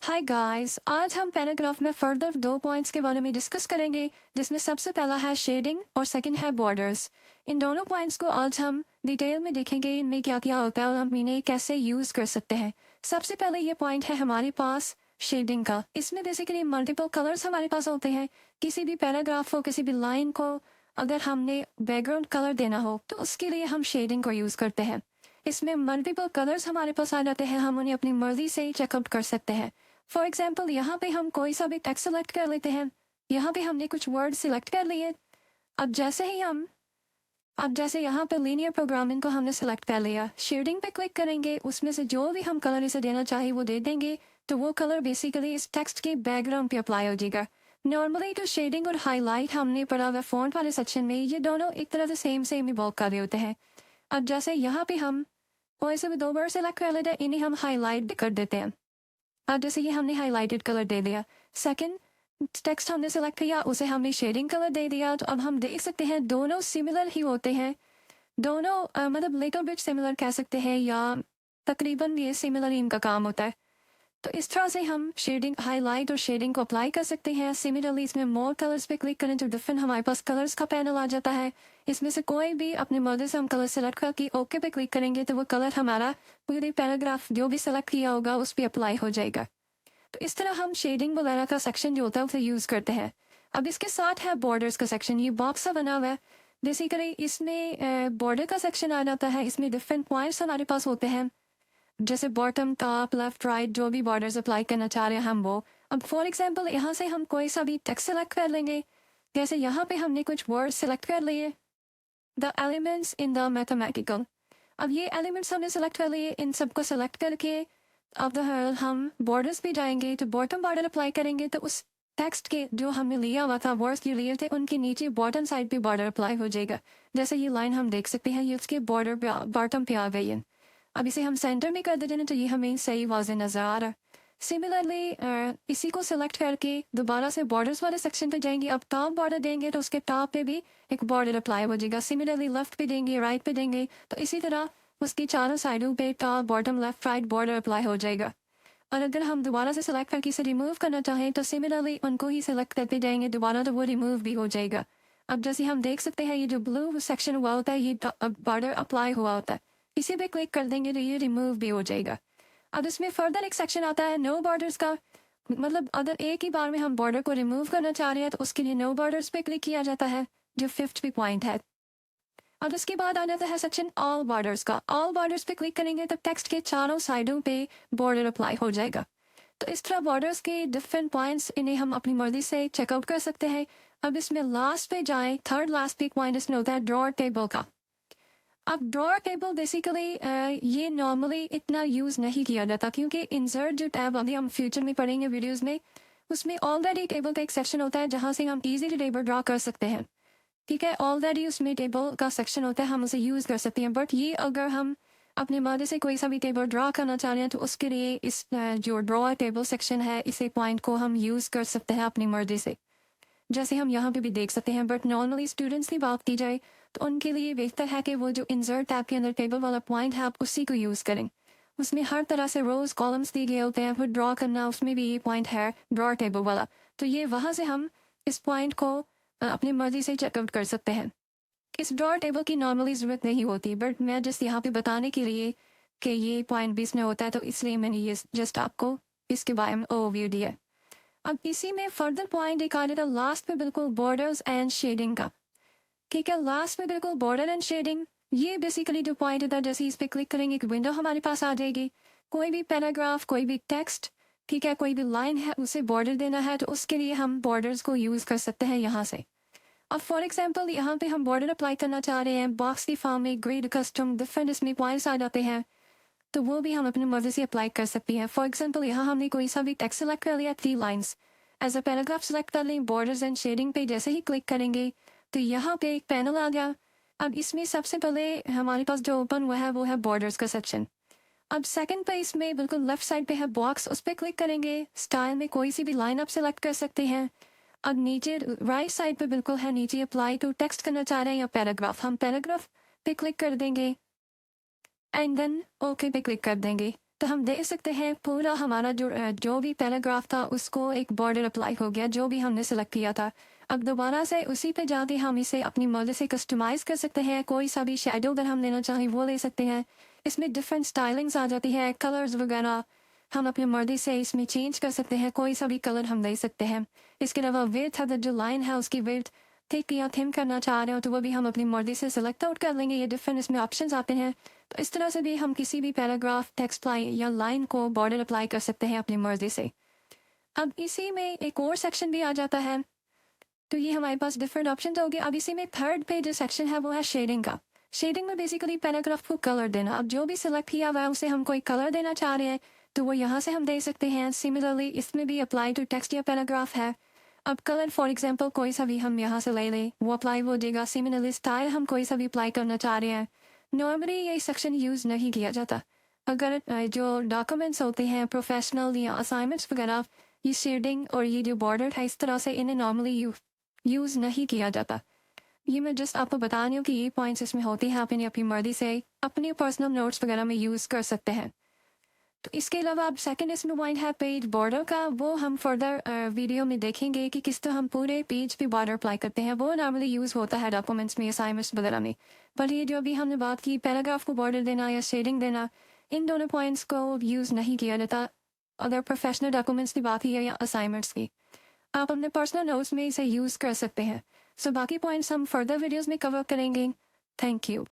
Hi guys, आज हम paragraph में फर्दर दो पॉइंट्स के बारे में डिस्कस करेंगे, जिसमें सबसे पहला है शेडिंग और सेकंड है बॉर्डर्स। इन दोनों पॉइंट्स को आज हम डिटेल में देखेंगे, इनमें क्या क्या होता है और हम इन्हें कैसे यूज़ कर सकते हैं। सबसे पहले ये पॉइंट है हमारे पास शेडिंग का। इसमें बेसिकली मल्टीपल कलर्स हमारे पास होते हैं। किसी भी पैराग्राफ को, किसी भी लाइन को अगर हमने बैकग्राउंड कलर देना हो तो उसके लिए हम शेडिंग को यूज़ करते हैं। इसमें मल्टीपल कलर्स हमारे पास आ जाते हैं, हम उन्हें अपनी मर्जी से चेकआउट कर सकते हैं। फॉर एग्जाम्पल, यहाँ पे हम कोई सा भी टेक्स्ट सेलेक्ट कर लेते हैं। यहाँ पे हमने कुछ वर्ड सिलेक्ट कर लिए। अब जैसे यहाँ पे लीनियर प्रोग्रामिंग को हमने सेलेक्ट कर लिया, शेडिंग पे क्लिक करेंगे, उसमें से जो भी हम कलर इसे देना चाहिए वो दे देंगे, तो वो कलर बेसिकली इस टेक्स्ट के बैकग्राउंड पे अप्लाई हो जाएगा। नॉर्मली तो शेडिंग और हाईलाइट हमने पढ़ा हुआ फॉन्ट वाले सेक्शन में, ये दोनों एक तरह से सेम ही वर्क कर रहे होते हैं। अब जैसे यहाँ पे हम कोई से भी दो वर्ड सेलेक्ट कर लेते हैं, इन्हें हम हाईलाइट भी कर देते हैं। अब जैसे ये हमने हाईलाइटेड कलर दे दिया, सेकंड टेक्स्ट हमने सेलेक्ट किया, उसे हमने शेडिंग कलर दे दिया, तो अब हम देख सकते हैं दोनों सिमिलर ही होते हैं। दोनों मतलब लिटिल बिट सिमिलर कह सकते हैं, या तकरीबन ये सिमिलर ही इनका काम होता है। तो इस तरह से हम शेडिंग, हाईलाइट और शेडिंग को अप्लाई कर सकते हैं। सिमिलरली इसमें मोर कलर्स पे क्लिक करें तो डिफरेंट हमारे पास कलर्स का पैनल आ जाता है। इसमें से कोई भी अपने मर्जी से हम कलर सेलेक्ट करके ओके पे क्लिक करेंगे तो वो कलर हमारा पूरी पैराग्राफ जो भी सेलेक्ट किया होगा उस पर अप्लाई हो जाएगा। तो इस तरह हम शेडिंग वगैरह का सेक्शन जो होता है उसे यूज़ करते हैं। अब इसके साथ है बॉर्डर्स का सेक्शन। ये बॉक्स सा बना हुआ है, बेसिकली इसमें बॉर्डर का सेक्शन आ जाता है। इसमें डिफरेंट पॉइंट्स हमारे पास होते हैं, जैसे बॉटम, टॉप, लेफ्ट, राइट, जो भी बॉर्डर्स अप्लाई करना चाह रहे हैं हम वो। अब फॉर एग्जांपल यहाँ से हम कोई सा भी टेक्स्ट सेलेक्ट कर लेंगे। जैसे यहाँ पे हमने कुछ वर्ड सेलेक्ट कर लिए, the elements in the mathematical. अब ये एलिमेंट्स हमने सेलेक्ट कर लिए, इन सबको सेलेक्ट करके अब हम बॉर्डर्स पे जाएंगे तो बॉटम बॉर्डर अप्लाई करेंगे, तो उस टेक्स्ट के जो हमने लिया हुआ था, वर्ड्स जो लिए थे, उनके नीचे बॉटम साइड पे बॉर्डर अप्लाई हो जाएगा। जैसे ये लाइन हम देख सकते हैं, ये उसके बॉर्डर पे बॉटम पे आ गई है। अब इसे हम सेंटर में कर देते हैं तो ये हमें सही वाज़े नज़र आ रहा है। सिमिलरली इसी को सिलेक्ट करके दोबारा से बॉर्डर्स वाले सेक्शन पे जाएंगे। अब टॉप बॉर्डर देंगे तो उसके टॉप पे भी एक बॉर्डर अप्लाई हो जाएगा। सिमिलरली लेफ्ट पे देंगे, राइट पे देंगे, तो इसी तरह उसकी चारों साइडों पे top, bottom, left, right border apply हो जाएगा। और अगर हम दोबारा से सिलेक्ट करके इसे रिमूव करना चाहें तो सिमिलरली उनको ही सिलेक्ट करते जाएंगे दोबारा, तो वो रिमूव भी हो जाएगा। अब जैसे हम देख सकते हैं, ये जो ब्लू सेक्शन हुआ होता है, ये बॉर्डर अप्लाई हुआ होता है, इसी पे क्लिक कर देंगे तो ये रिमूव भी हो जाएगा। अब इसमें फर्दर एक सेक्शन आता है नो बॉर्डर्स का। मतलब अगर एक ही बार में हम बॉर्डर को रिमूव करना चाह रहे हैं तो उसके लिए नो बॉर्डर्स पे क्लिक किया जाता है, जो फिफ्थ भी पॉइंट है। अब इसके बाद आ जाता है सेक्शन ऑल बॉर्डर्स का। ऑल बॉर्डर्स पे क्लिक करेंगे तो टेक्स्ट के चारों साइडों पे बॉर्डर अप्लाई हो जाएगा। तो इस तरह बॉर्डर्स के डिफरेंट पॉइंट्स, इन्हें हम अपनी मर्जी से चेकआउट कर सकते हैं। अब इसमें लास्ट पे जाएं, थर्ड लास्ट पे पॉइंट इसमें होता है ड्रॉ टेबल का। अब ड्रॉ टेबल बेसिकली ये नॉर्मली इतना यूज़ नहीं किया जाता, क्योंकि इंसर्ट जो टैब अभी हम फ्यूचर में पढ़ेंगे वीडियोस में, उसमें ऑलरेडी टेबल का एक सेक्शन होता है जहाँ से हम इजीली टेबल ड्रॉ कर सकते हैं। ठीक है, ऑलरेडी उसमें टेबल का सेक्शन होता है, हम उसे यूज़ कर सकते हैं। बट ये अगर हम अपने मर्जी से कोई सा भी टेबल ड्रॉ करना चाह रहे हैं तो उसके लिए इस जो ड्रॉ टेबल सेक्शन है, इसे पॉइंट को हम यूज़ कर सकते हैं अपनी मर्जी से, जैसे हम यहाँ पे भी देख सकते हैं। बट नॉर्मली स्टूडेंट्स की बात की जाए तो उनके लिए बेहतर है कि वो जो इंसर्ट टैब के अंदर टेबल वाला पॉइंट है, आप उसी को यूज़ करें। उसमें हर तरह से रोज कॉलम्स दिए गए होते हैं, फिर ड्रॉ करना, उसमें भी ये पॉइंट है ड्रॉ टेबल वाला। तो ये वहाँ से हम इस पॉइंट को अपनी मर्जी से चेकआउट कर सकते हैं। इस ड्रॉ टेबल की नॉर्मली ज़रूरत नहीं होती, बट मैं जस्ट यहाँ पे बताने के लिए कि ये पॉइंट भी इसमें होता है, तो इसलिए मैंने ये जस्ट आपको इसके बारे में ओवरव्यू दिया। अब इसी में फर्दर पॉइंट एक आ जाता है लास्ट में बिल्कुल बॉर्डर्स एंड शेडिंग का। ठीक है, लास्ट में बिल्कुल बॉर्डर एंड शेडिंग, ये बेसिकली जो पॉइंट होता है, जैसे इस पर क्लिक करेंगे एक विंडो हमारे पास आ जाएगी। कोई भी पैराग्राफ, कोई भी टेक्स्ट, ठीक है, कोई भी लाइन है, उसे बॉर्डर देना है तो उसके लिए हम बॉर्डर्स को यूज़ कर सकते हैं यहाँ से। अब फॉर एग्जाम्पल यहाँ पे हम बॉर्डर अप्लाई करना चाह रहे हैं, बॉक्स की फॉर्म में, ग्रेड, कस्टम, डिफरेंट इसमें पॉइंट्स आ जाते हैं, तो वो भी हम अपनी मर्जी से अप्लाई कर सकते हैं। फॉर एग्जाम्पल यहाँ हमने कोई सा भी टेक्स्ट सेलेक्ट कर लिया, 3 lines, as a paragraph select कर लें, बॉर्डर्स एंड शेडिंग पे जैसे ही क्लिक करेंगे तो यहाँ पे एक पैनल आ गया। अब इसमें सबसे पहले हमारे पास जो ओपन हुआ है वो है बॉर्डर्स का सेक्शन। अब सेकंड पे इसमें बिल्कुल लेफ्ट साइड पे है बॉक्स, उस पर क्लिक करेंगे, स्टाइल में कोई सी भी लाइन आप सेलेक्ट कर सकते हैं। अब नीचे राइट साइड पे बिल्कुल है, नीचे अप्लाई टू टेक्स्ट करना चाह रहे हैं या पैराग्राफ, हम पैराग्राफ पे क्लिक कर देंगे एंड देन ओके पे क्लिक कर देंगे। तो हम देख सकते हैं पूरा हमारा जो भी पैराग्राफ था उसको एक बॉर्डर अप्लाई हो गया जो भी हमने सेलेक्ट किया था। अब दोबारा से उसी पे जाके हम इसे अपनी मर्जी से कस्टमाइज़ कर सकते हैं। कोई सा भी शेडो अगर हम लेना चाहें वो ले सकते हैं। इसमें डिफरेंट स्टाइलिंग्स आ जाती है, कलर्स वगैरह हम अपनी मर्जी से इसमें चेंज कर सकते हैं। कोई सा भी कलर हम ले सकते हैं। इसके अलावा विड्थ है, जो लाइन है उसकी विड्थ थिक या थिन करना चाह रहे हो तो वो भी हम अपनी मर्जी से सेलेक्ट आउट कर लेंगे। ये डिफरेंट इसमें ऑप्शंस आते हैं। तो इस तरह से भी हम किसी भी पैराग्राफ, टेक्स्ट लाइन या लाइन को बॉर्डर अप्लाई कर सकते हैं अपनी मर्जी से। अब इसी में एक और सेक्शन भी आ जाता है। तो ये हमारे पास डिफरेंट ऑप्शन हो गए। अब इसी में थर्ड पे जो सेक्शन है वो है शेडिंग का। शेडिंग में बेसिकली पैराग्राफ को कलर देना। अब जो भी सिलेक्ट किया हुआ है उसे हम कोई कलर देना चाह रहे हैं तो वो यहाँ से हम दे सकते हैं। सिमिलरली इसमें भी अप्लाई टू टेक्स्ट या पैराग्राफ है। अब कलर फॉर एग्जांपल कोई सा भी हम यहाँ से ले लें वो अप्लाई हो जाएगा। सिमिलरली स्टाइल हम कोई सा भी अप्लाई करना चाह रहे हैं। नॉर्मली ये सेक्शन यूज़ नहीं किया जाता। अगर जो डॉक्यूमेंट्स होते हैं प्रोफेशनल या असाइनमेंट्स वगैरह, ये शेडिंग और ये जो बॉर्डर है इस तरह से इन्हें नॉर्मली यूज़ नहीं किया जाता। ये मैं जस्ट आपको बता रही हूँ कि ये पॉइंट्स इसमें होते हैं। आप इन्हें अपनी मर्जी से अपने पर्सनल नोट्स वगैरह में यूज़ कर सकते हैं। तो इसके अलावा अब सेकंड इसमें पॉइंट है पेज बॉर्डर का। वो हम फर्दर वीडियो में देखेंगे कि किस तरह हम पूरे पेज पे बॉर्डर अप्लाई करते हैं। वो नॉर्मली यूज़ होता है डॉक्यूमेंट्स में, असाइनमेंट्स वगैरह में। पर ये जो अभी हमने बात की पैराग्राफ को बॉर्डर देना या शेडिंग देना, इन दोनों पॉइंट्स को यूज़ नहीं किया जाता अगर प्रोफेशनल डॉक्यूमेंट्स की बात है या असाइनमेंट्स की। आप अपने पर्सनल नोट्स में इसे यूज़ कर सकते हैं। सो बाकी पॉइंट्स हम फर्दर वीडियोज़ में कवर करेंगे। Thank you.